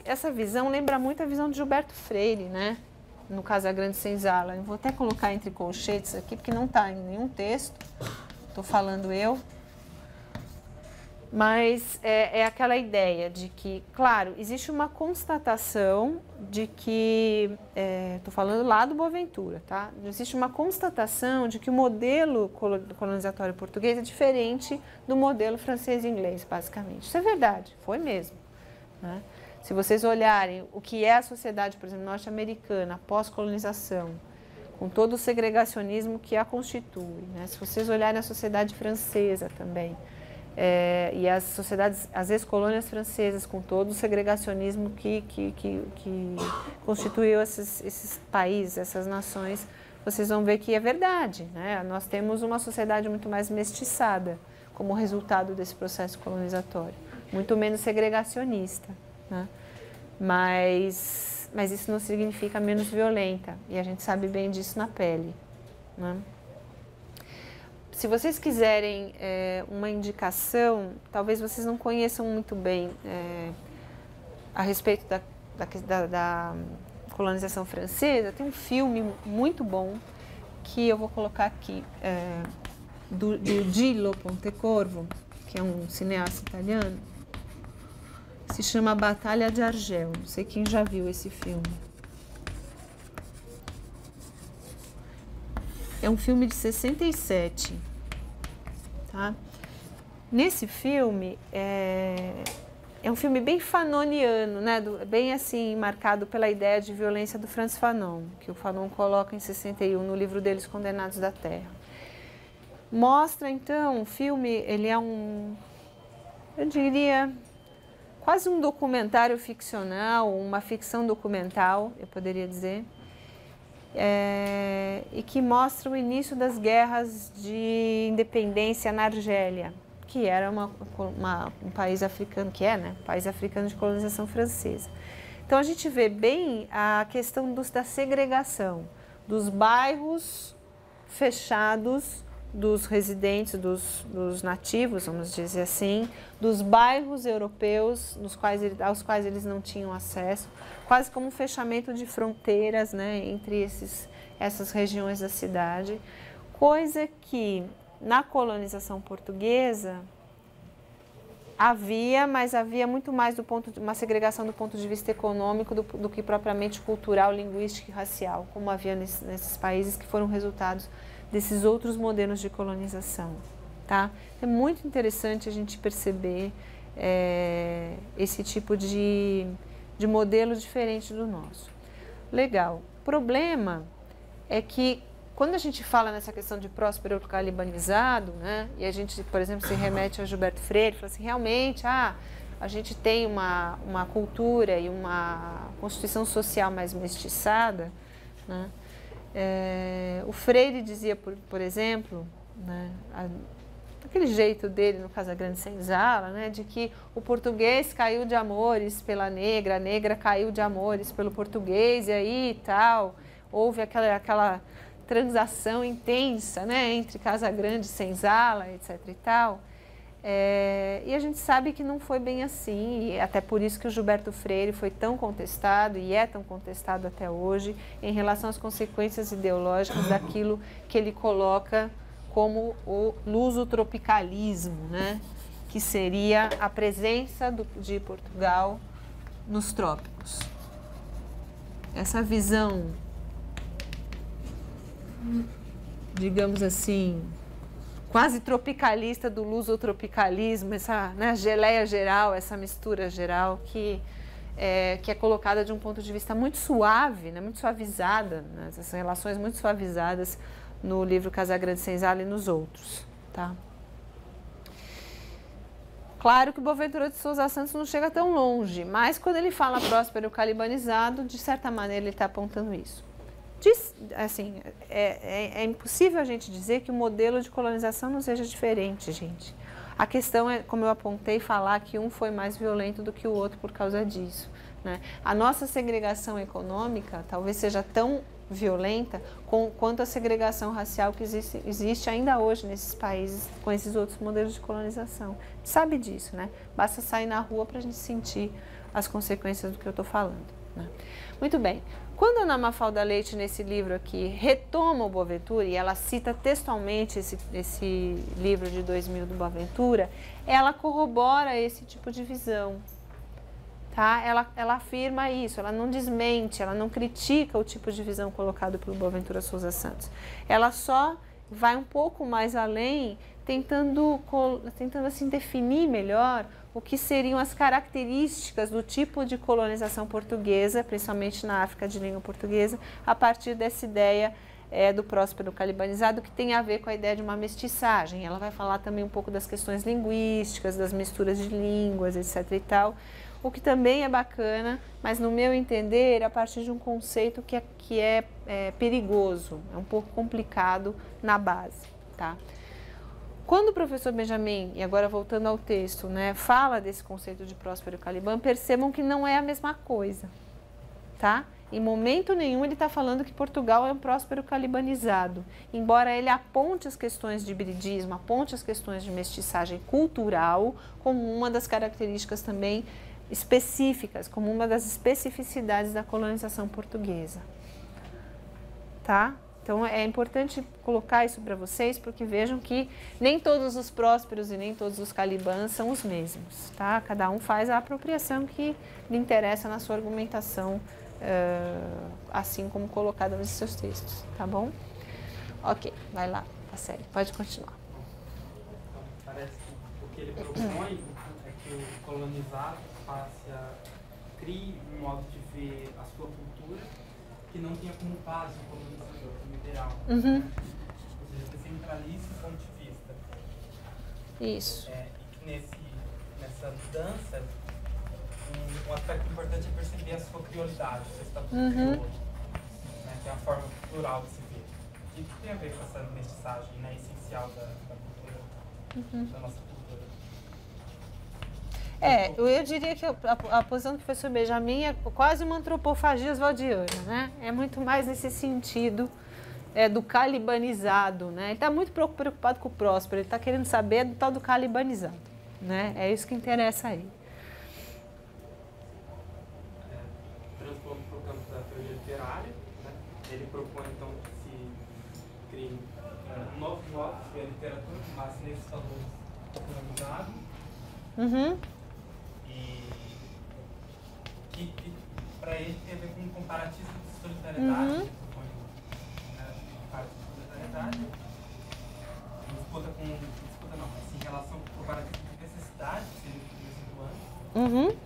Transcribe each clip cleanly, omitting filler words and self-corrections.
Essa visão lembra muito a visão de Gilberto Freire, né? No Casagrande Senzala. Eu vou até colocar entre colchetes aqui, porque não está em nenhum texto. Estou falando eu. Mas é aquela ideia de que, claro, existe uma constatação de que, estou falando lá do Boaventura, tá? Existe uma constatação de que o modelo colonizatório português é diferente do modelo francês e inglês, basicamente. Isso é verdade, foi mesmo, né? Se vocês olharem o que é a sociedade, por exemplo, norte-americana, pós-colonização, com todo o segregacionismo que a constitui, né? Se vocês olharem a sociedade francesa também, e as sociedades, as ex-colônias francesas, com todo o segregacionismo que constituiu esses países, essas nações, vocês vão ver que é verdade, né? Nós temos uma sociedade muito mais mestiçada como resultado desse processo colonizatório, muito menos segregacionista, né? Mas isso não significa menos violenta, e a gente sabe bem disso na pele, né? Se vocês quiserem uma indicação, talvez vocês não conheçam muito bem a respeito da colonização francesa, tem um filme muito bom que eu vou colocar aqui, do Gillo Pontecorvo, que é um cineasta italiano, se chama Batalha de Argel. Não sei quem já viu esse filme. É um filme de 67. Tá? Nesse filme, é um filme bem fanoniano, né? Bem assim, marcado pela ideia de violência do Frantz Fanon, que o Fanon coloca em 61 no livro deles, Condenados da Terra. Mostra, então, o filme, ele é eu diria, quase um documentário ficcional, uma ficção documental, eu poderia dizer, e que mostra o início das guerras de independência na Argélia, que era um país africano, que é, né, um país africano de colonização francesa. Então a gente vê bem a questão da segregação, dos bairros fechados, dos residentes, dos nativos, vamos dizer assim, dos bairros europeus aos quais eles não tinham acesso, quase como um fechamento de fronteiras, né, entre essas regiões da cidade, coisa que na colonização portuguesa havia, mas havia muito mais uma segregação do ponto de vista econômico do que propriamente cultural, linguístico e racial, como havia nesses países que foram resultados desses outros modelos de colonização, tá? É muito interessante a gente perceber esse tipo de modelo diferente do nosso. Legal. O problema é que quando a gente fala nessa questão de próspero calibanizado, né, e a gente, por exemplo, se remete a Gilberto Freire, fala assim, realmente, a gente tem uma cultura e uma constituição social mais mestiçada, né? O Freire dizia, por exemplo, né, aquele jeito dele no Casagrande Senzala, né, de que o português caiu de amores pela negra, a negra caiu de amores pelo português, e aí tal, houve aquela transação intensa, né, entre Casagrande e Senzala, etc. e tal. E a gente sabe que não foi bem assim, e até por isso que o Gilberto Freire foi tão contestado e é tão contestado até hoje em relação às consequências ideológicas daquilo que ele coloca como o lusotropicalismo, né? Que seria a presença de Portugal nos trópicos. Essa visão, digamos assim, quase tropicalista do lusotropicalismo, essa, né, geleia geral, essa mistura geral que é colocada de um ponto de vista muito suave, né, muito suavizada, né, essas relações muito suavizadas no livro Casagrande Senzala e nos outros, tá? Claro que o Boaventura de Sousa Santos não chega tão longe, mas quando ele fala próspero calibanizado, de certa maneira ele está apontando isso. Assim, é impossível a gente dizer que o modelo de colonização não seja diferente, gente. A questão é, como eu apontei, falar que um foi mais violento do que o outro por causa disso. né? A nossa segregação econômica talvez seja tão violenta quanto a segregação racial que existe ainda hoje nesses países com esses outros modelos de colonização. Sabe disso, né? Basta sair na rua para a gente sentir as consequências do que eu estou falando, né? Muito bem. Quando a Ana Mafalda Leite, nesse livro aqui, retoma o Boaventura, e ela cita textualmente esse livro de 2000 do Boaventura, ela corrobora esse tipo de visão. Tá? Ela afirma isso, ela não desmente, ela não critica o tipo de visão colocado pelo Boaventura Souza Santos. Ela só vai um pouco mais além, tentando assim, definir melhor o que seriam as características do tipo de colonização portuguesa, principalmente na África de língua portuguesa, a partir dessa ideia do próspero calibanizado, que tem a ver com a ideia de uma mestiçagem. Ela vai falar também um pouco das questões linguísticas, das misturas de línguas, etc. e tal. O que também é bacana, mas no meu entender, a partir de um conceito que é perigoso, é um pouco complicado na base, tá? Quando o professor Benjamin, e agora voltando ao texto, né, fala desse conceito de próspero Caliban, percebam que não é a mesma coisa, tá? Em momento nenhum ele está falando que Portugal é um próspero calibanizado, embora ele aponte as questões de hibridismo, aponte as questões de mestiçagem cultural como uma das características também específicas, como uma das especificidades da colonização portuguesa, tá? Então é importante colocar isso para vocês, porque vejam que nem todos os prósperos e nem todos os calibãs são os mesmos, tá? Cada um faz a apropriação que lhe interessa na sua argumentação, assim como colocada nos seus textos, tá bom? Ok, vai lá, a série, pode continuar. Então, parece que o que ele propõe é que o colonizado crie um modo de ver a sua cultura que não tenha como base o colonizador, como ideal. Uhum. Ou seja, que centralize o ponto de vista. Isso. E que nessa dança, um aspecto importante é perceber a sua criollidade, o seu estatuto crioulo, né, que é a forma plural de se ver. E que tem a ver com essa mestiçagem, né, essencial da cultura, da nossa cultura. Eu diria que a posição do professor Benjamin é quase uma antropofagia oswaldiana, né? É muito mais nesse sentido do calibanizado, né? Ele está muito preocupado com o próspero, ele está querendo saber do tal do calibanizado, né? É isso que interessa aí. Transpondo para o campo da teoria literária, né? Ele propõe então que se crie um novo modo de ver a literatura com base nesses valores colonizados. Que para ele tem a ver com um comparativo de solidariedade, ele propõe parte de solidariedade, em relação ao comparativo de necessidade, que seria o que eu disse antes.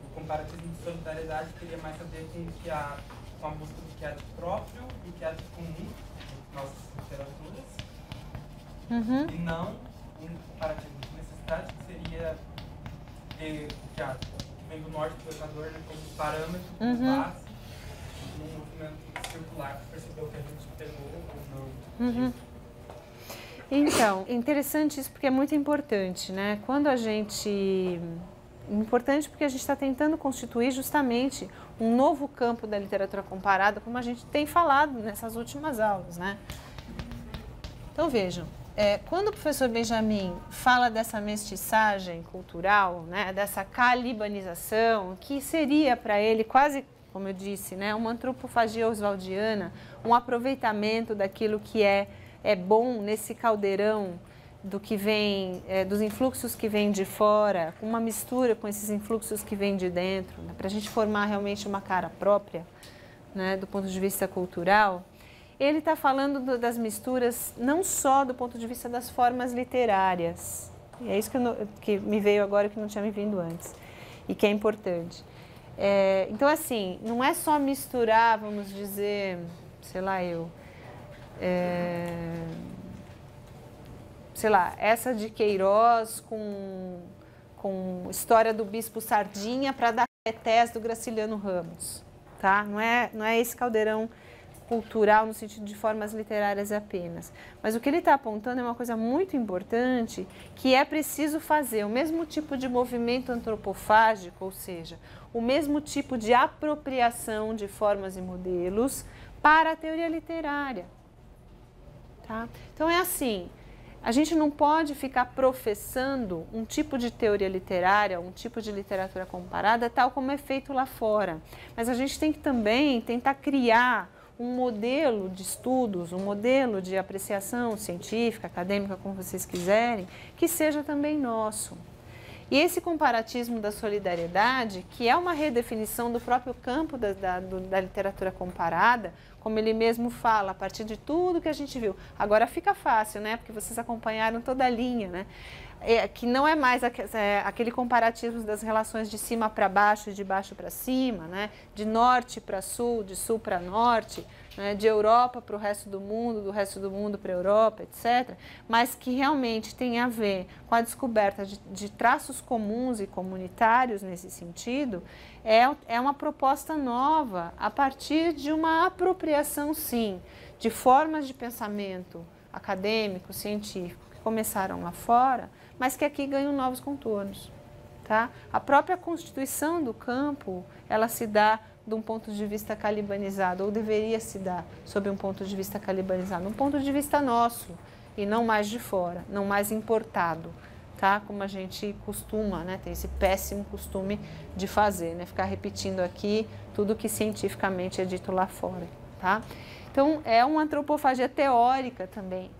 O comparativo de solidariedade teria mais a ver com a busca do que há de próprio e que há de comum em nossas literaturas, e não um comparativo de necessidade, que seria que vem do norte do Equador, né, como parâmetro, como base, num movimento circular, que percebeu que a gente pegou ou não. Então, interessante isso porque é muito importante, né? Quando a gente... Importante porque a gente está tentando constituir justamente um novo campo da literatura comparada, como a gente tem falado nessas últimas aulas, né? Então, vejam. Quando o professor Benjamin fala dessa mestiçagem cultural, né, dessa calibanização, que seria para ele quase, como eu disse, né, uma antropofagia oswaldiana, um aproveitamento daquilo que é bom nesse caldeirão do que vem, dos influxos que vêm de fora, com uma mistura com esses influxos que vêm de dentro, né, para a gente formar realmente uma cara própria, né, do ponto de vista cultural. Ele está falando das misturas não só do ponto de vista das formas literárias. E é isso que me veio agora, que não tinha me vindo antes. E que é importante. Então, assim, não é só misturar, vamos dizer, sei lá, essa de Queiroz com história do Bispo Sardinha para dar Retés do Graciliano Ramos. Tá? Não é esse caldeirão cultural no sentido de formas literárias apenas. Mas o que ele está apontando é uma coisa muito importante, que é preciso fazer o mesmo tipo de movimento antropofágico, ou seja, o mesmo tipo de apropriação de formas e modelos para a teoria literária. Tá? Então é assim, a gente não pode ficar professando um tipo de teoria literária, um tipo de literatura comparada, tal como é feito lá fora. Mas a gente tem que também tentar criar um modelo de estudos, um modelo de apreciação científica, acadêmica, como vocês quiserem, que seja também nosso. E esse comparatismo da solidariedade, que é uma redefinição do próprio campo da literatura comparada, como ele mesmo fala, a partir de tudo que a gente viu. Agora fica fácil, né? Porque vocês acompanharam toda a linha, né? Que não é mais aquele comparativo das relações de cima para baixo e de baixo para cima, né? De norte para sul, de sul para norte, né? De Europa para o resto do mundo para a Europa, etc. Mas que realmente tem a ver com a descoberta de traços comuns e comunitários nesse sentido, é uma proposta nova a partir de uma apropriação, sim, de formas de pensamento acadêmico, científico, que começaram lá fora, mas que aqui ganham novos contornos. Tá? A própria constituição do campo, ela se dá de um ponto de vista calibanizado, ou deveria se dar sob um ponto de vista calibanizado, um ponto de vista nosso, e não mais de fora, não mais importado, tá? Como a gente costuma, né? Tem esse péssimo costume de fazer, né? Ficar repetindo aqui tudo que cientificamente é dito lá fora, tá? Então, é uma antropofagia teórica também,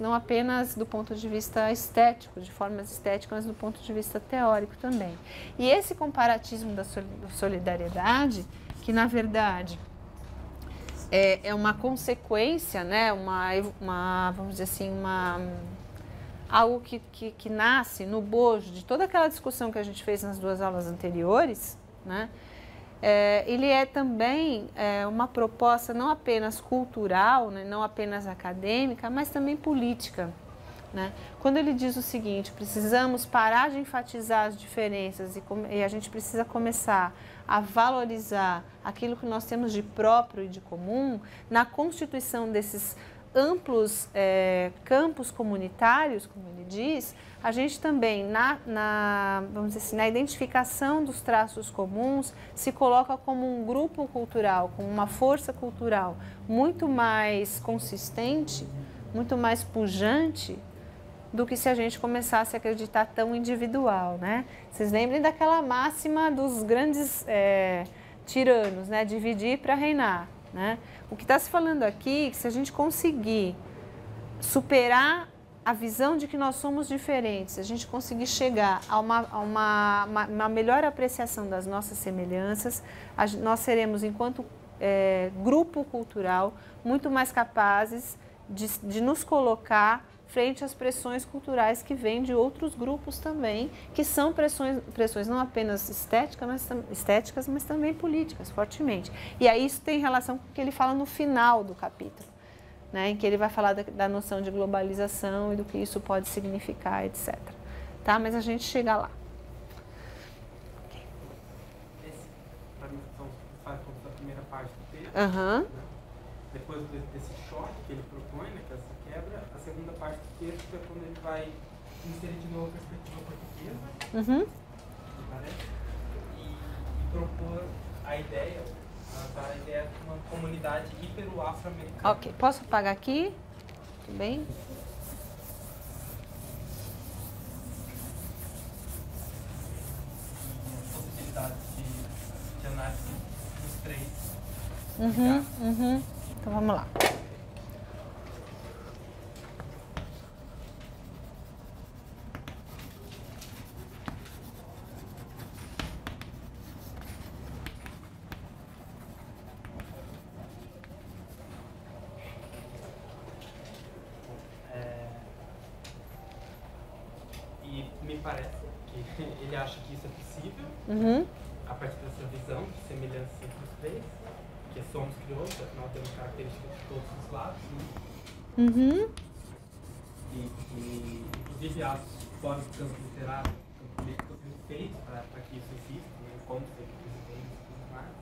não apenas do ponto de vista estético, de formas estéticas, mas do ponto de vista teórico também. E esse comparatismo da solidariedade, que na verdade é uma consequência, né, vamos dizer assim, algo que nasce no bojo de toda aquela discussão que a gente fez nas duas aulas anteriores, né? Ele é também uma proposta não apenas cultural, né, não apenas acadêmica, mas também política. Né? Quando ele diz o seguinte, precisamos parar de enfatizar as diferenças e a gente precisa começar a valorizar aquilo que nós temos de próprio e de comum, na constituição desses amplos campos comunitários, como ele diz, a gente também, vamos dizer assim, na identificação dos traços comuns, se coloca como um grupo cultural, como uma força cultural muito mais consistente, muito mais pujante do que se a gente começasse a acreditar tão individual, né? Vocês lembrem daquela máxima dos grandes tiranos, né? Dividir para reinar, né? O que está se falando aqui é que se a gente conseguir superar a visão de que nós somos diferentes, se a gente conseguir chegar a uma melhor apreciação das nossas semelhanças, nós seremos, enquanto grupo cultural, muito mais capazes de nos colocar frente às pressões culturais que vêm de outros grupos também, que são pressões não apenas estéticas, mas também políticas, fortemente. E aí isso tem relação com o que ele fala no final do capítulo, né, em que ele vai falar da noção de globalização e do que isso pode significar, etc. Tá? Mas a gente chega lá. Para mim, faz como a primeira parte do texto. Né? Depois desse choque que ele propõe, né, que é essa quebra, a segunda parte do texto é quando ele vai inserir de novo a perspectiva portuguesa, parece, e propor a ideia de uma comunidade hiper-afro-americana. Ok, posso apagar aqui? Tudo bem? Possibilidades de análise dos três. Então vamos lá. E me parece que ele acha que isso é possível, a partir dessa visão de semelhança entre os três, que somos crioulos, afinal temos características de todos os lados, né? E inclusive as formas do campo literário, campo político, são feitos para que isso exista, encontros entre presidentes e tudo mais.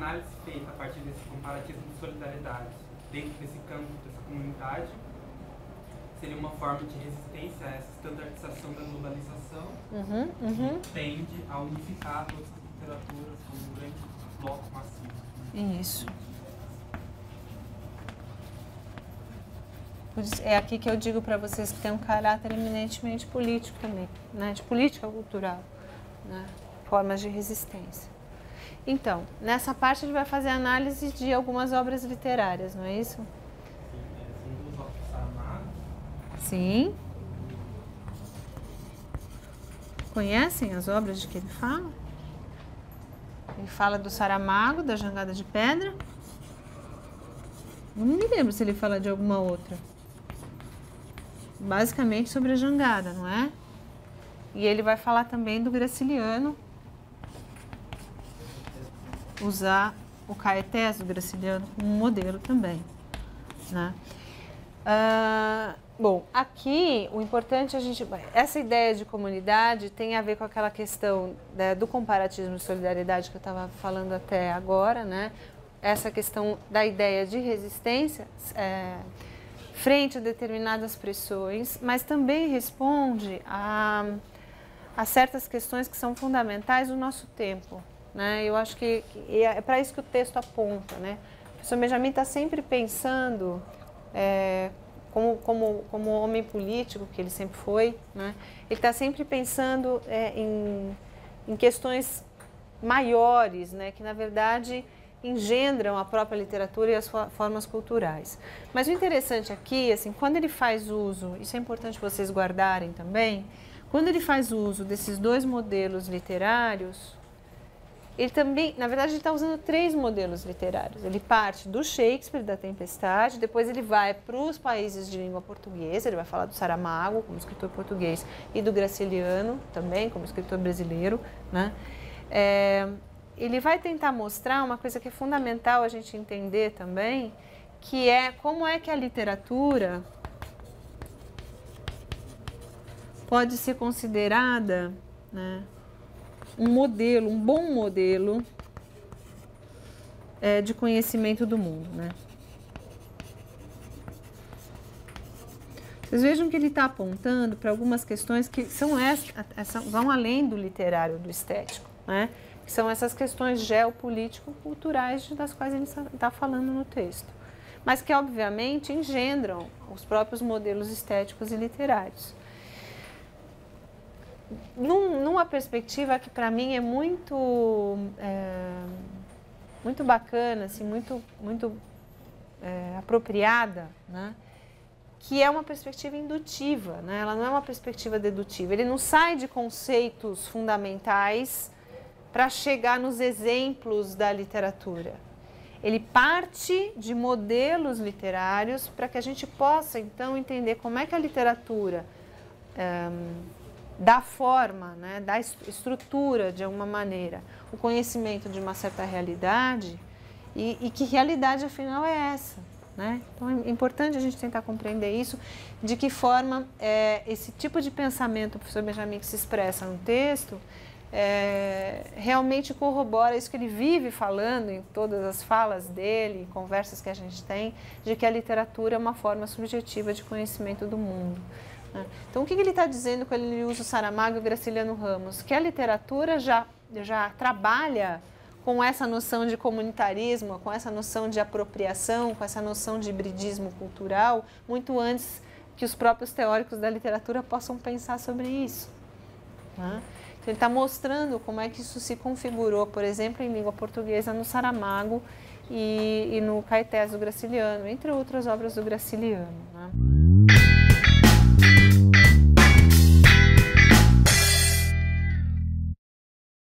análise feita a partir desse comparativismo de solidariedade dentro desse campo, dessa comunidade, seria uma forma de resistência a essa standardização da globalização que tende a unificar todas as literaturas como um grande bloco massivo. Isso. É aqui que eu digo para vocês que tem um caráter eminentemente político também, né? De política cultural, né? Formas de resistência. Então, nessa parte a gente vai fazer análise de algumas obras literárias, não é isso? São duas obras do Saramago. Sim. Conhecem as obras de que ele fala? Ele fala do Saramago, da Jangada de Pedra. Não me lembro se ele fala de alguma outra. Basicamente sobre a jangada, não é? E ele vai falar também do Graciliano, usar o Caetés do Graciliano como modelo também, né? Bom, aqui o importante essa ideia de comunidade tem a ver com aquela questão do comparativismo de solidariedade que eu estava falando até agora, né? Essa questão da ideia de resistência frente a determinadas pressões, mas também responde a certas questões que são fundamentais do nosso tempo, né? Eu acho que é para isso que o texto aponta, né? O professor Benjamin está sempre pensando, como homem político que ele sempre foi, né? Ele está sempre pensando em questões maiores, né? Que na verdade engendram a própria literatura e as formas culturais. Mas o interessante aqui, assim, quando ele faz uso, isso é importante vocês guardarem também, quando ele faz uso desses dois modelos literários, ele também, na verdade, ele está usando 3 modelos literários. Ele parte do Shakespeare, da Tempestade, depois ele vai para os países de língua portuguesa, ele vai falar do Saramago, como escritor português, e do Graciliano, também, como escritor brasileiro, né? Ele vai tentar mostrar uma coisa que é fundamental a gente entender também, que é como é que a literatura pode ser considerada, né, um modelo, um bom modelo de conhecimento do mundo, né? Vocês vejam que ele está apontando para algumas questões que vão além do literário, do estético, né? Que são essas questões geopolítico-culturais das quais ele está falando no texto, mas que obviamente engendram os próprios modelos estéticos e literários. Numa perspectiva que para mim é muito bacana, assim, muito apropriada, né? Que é uma perspectiva indutiva, né? Ela não é uma perspectiva dedutiva. Ele não sai de conceitos fundamentais para chegar nos exemplos da literatura. Ele parte de modelos literários para que a gente possa, então, entender como é que a literatura dá forma, né, dá estrutura, de alguma maneira, o conhecimento de uma certa realidade e que realidade, afinal, é essa, né? Então, é importante a gente tentar compreender isso, de que forma esse tipo de pensamento, o professor Benjamin, que se expressa no texto, realmente corrobora isso que ele vive falando em todas as falas dele, em conversas que a gente tem, de que a literatura é uma forma subjetiva de conhecimento do mundo. Então, o que ele está dizendo quando ele usa o Saramago e o Graciliano Ramos? Que a literatura já trabalha com essa noção de comunitarismo, com essa noção de apropriação, com essa noção de hibridismo cultural, muito antes que os próprios teóricos da literatura possam pensar sobre isso, né? Então, ele está mostrando como é que isso se configurou, por exemplo, em língua portuguesa no Saramago e no Caetés do Graciliano, entre outras obras do Graciliano, né?